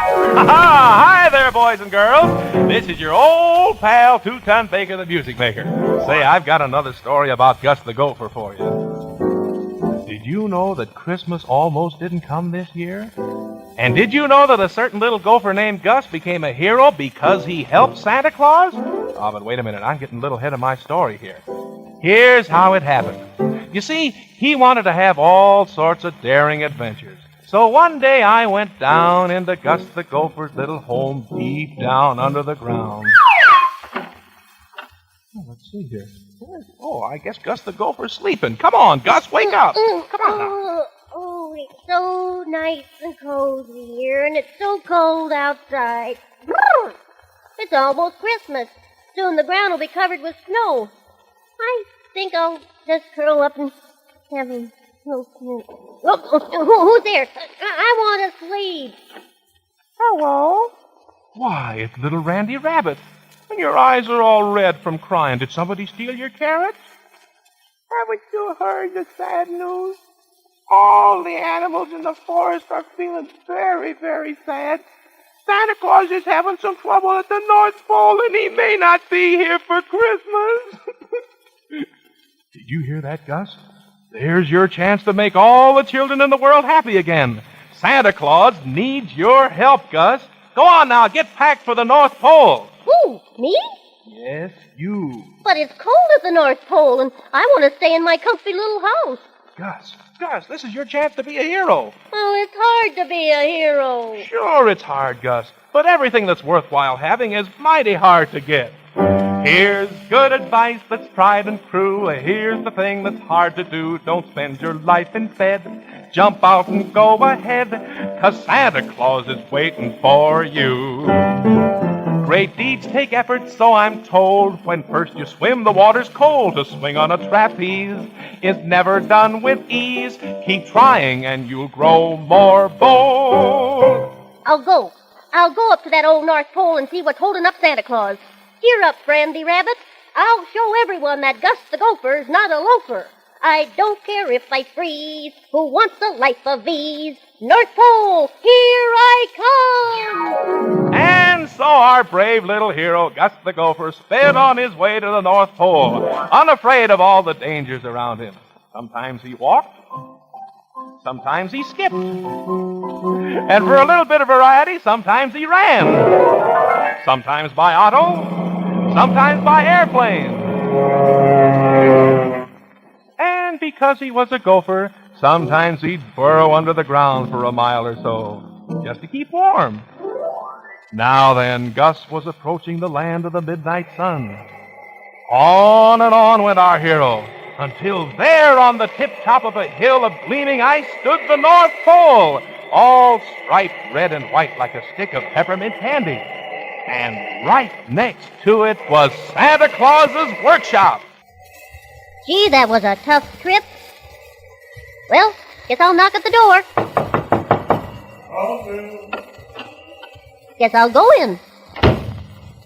Hi there, boys and girls. This is your old pal, Two-Ton Baker, the music maker. Say, I've got another story about Gus the Gopher for you. Did you know that Christmas almost didn't come this year? And did you know that a certain little gopher named Gus became a hero because he helped Santa Claus? Oh, but wait a minute, I'm getting a little ahead of my story here. Here's how it happened. You see, he wanted to have all sorts of daring adventures. So one day I went down into Gus the Gopher's little home deep down under the ground. Oh, let's see here. Oh, I guess Gus the Gopher's sleeping. Come on, Gus, wake up. Come on now. Oh, it's so nice and cozy here, and it's so cold outside. It's almost Christmas. Soon the ground will be covered with snow. I think I'll just curl up and have a little snooze. Who's there? I want to sleep. Hello? Why, it's little Randy Rabbit. And your eyes are all red from crying. Did somebody steal your carrots? Haven't you heard the sad news? All the animals in the forest are feeling very, very sad. Santa Claus is having some trouble at the North Pole, and he may not be here for Christmas. Did you hear that, Gus? There's your chance to make all the children in the world happy again. Santa Claus needs your help, Gus. Go on now, get packed for the North Pole. Who, me? Yes, you. But it's cold at the North Pole, and I want to stay in my comfy little house. Gus, this is your chance to be a hero. Oh, it's hard to be a hero. Sure, it's hard, Gus, but everything that's worthwhile having is mighty hard to get. Here's good advice that's tried and true. Here's the thing that's hard to do. Don't spend your life in bed. Jump out and go ahead, 'cause Santa Claus is waiting for you. Great deeds take effort, so I'm told. When first you swim, the water's cold. To swing on a trapeze is never done with ease. Keep trying and you'll grow more bold. I'll go up to that old North Pole and see what's holding up Santa Claus. Cheer up, Randy Rabbit. I'll show everyone that Gus the Gopher's not a loafer. I don't care if I freeze. Who wants a life of ease? North Pole, here I come! And so our brave little hero, Gus the Gopher, sped on his way to the North Pole, unafraid of all the dangers around him. Sometimes he walked, sometimes he skipped, and for a little bit of variety, sometimes he ran. Sometimes by auto, sometimes by airplane. And because he was a gopher, sometimes he'd burrow under the ground for a mile or so, just to keep warm. Now then, Gus was approaching the land of the midnight sun. On and on went our hero, until there on the tip-top of a hill of gleaming ice stood the North Pole, all striped red and white like a stick of peppermint candy. And right next to it was Santa Claus's workshop. Gee, that was a tough trip. Well, guess I'll knock at the door. Guess I'll go in.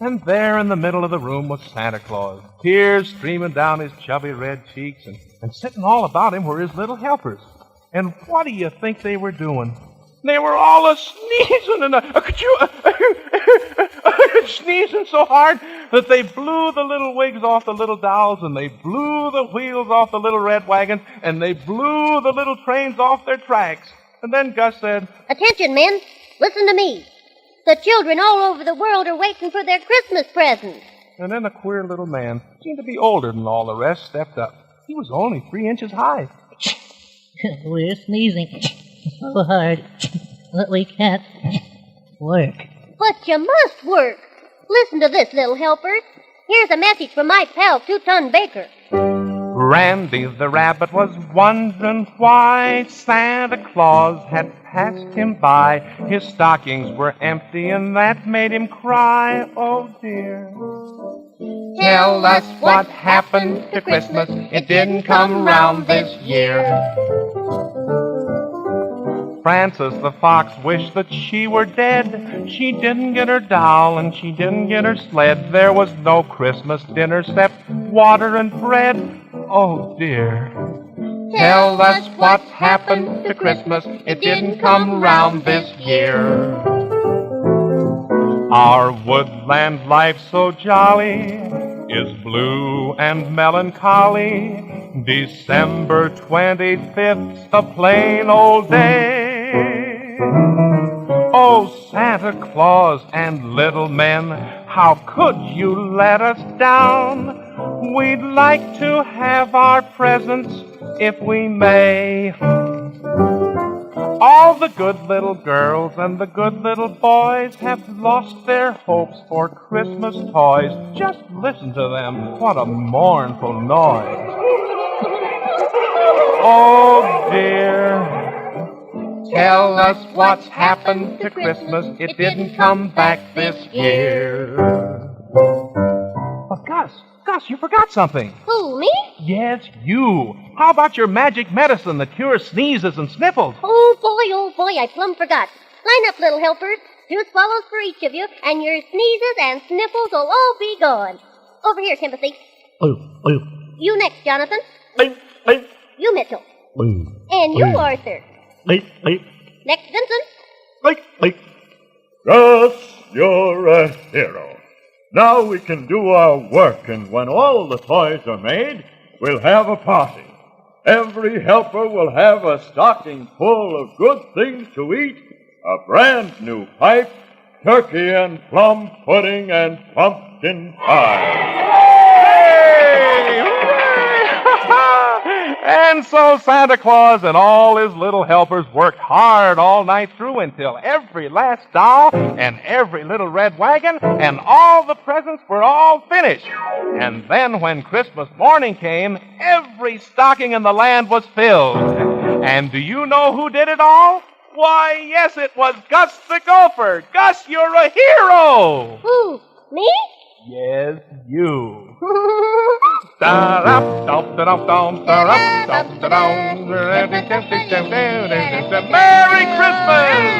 And there in the middle of the room was Santa Claus, tears streaming down his chubby red cheeks, and sitting all about him were his little helpers. And what do you think they were doing? They were all a-sneezing and sneezing so hard that they blew the little wigs off the little dolls, and they blew the wheels off the little red wagons, and they blew the little trains off their tracks. And then Gus said, "Attention, men. Listen to me. The children all over the world are waiting for their Christmas presents." And then a queer little man, seemed to be older than all the rest, stepped up. He was only 3 inches high. We're sneezing so hard that we can't work. But you must work. Listen to this, little helpers. Here's a message from my pal, Two-Ton Baker. Randy the rabbit was wondering why Santa Claus had passed him by. His stockings were empty and that made him cry. Oh dear. Tell us what happened to Christmas. It didn't come round this year. Frances the fox wished that she were dead. She didn't get her doll and she didn't get her sled. There was no Christmas dinner except water and bread. Oh dear. Tell us what happened to Christmas. It didn't come round this year. Our woodland life so jolly is blue and melancholy. December 25th's a plain old day. Oh, Santa Claus and little men, how could you let us down? We'd like to have our presents if we may. All the good little girls and the good little boys have lost their hopes for Christmas toys. Just listen to them. What a mournful noise. Oh, dear. Tell us what's happened to Christmas. It didn't come back this year. But Gus, you forgot something. Who, me? Yes, you. How about your magic medicine that cures sneezes and sniffles? Oh, boy, I plumb forgot. Line up, little helpers. 2 swallows for each of you, and your sneezes and sniffles will all be gone. Over here, Timothy. You next, Jonathan. You, Mitchell. And you, Arthur. Next, Vincent. Gus, you're a hero. Now we can do our work, and when all the toys are made, we'll have a party. Every helper will have a stocking full of good things to eat, a brand new pipe, turkey and plum pudding, and pumpkin pie. And so Santa Claus and all his little helpers worked hard all night through until every last doll and every little red wagon and all the presents were all finished. And then when Christmas morning came, every stocking in the land was filled. And do you know who did it all? Why, yes, it was Gus the Gopher. Gus, you're a hero! Who, me? Yes, you. Merry Christmas!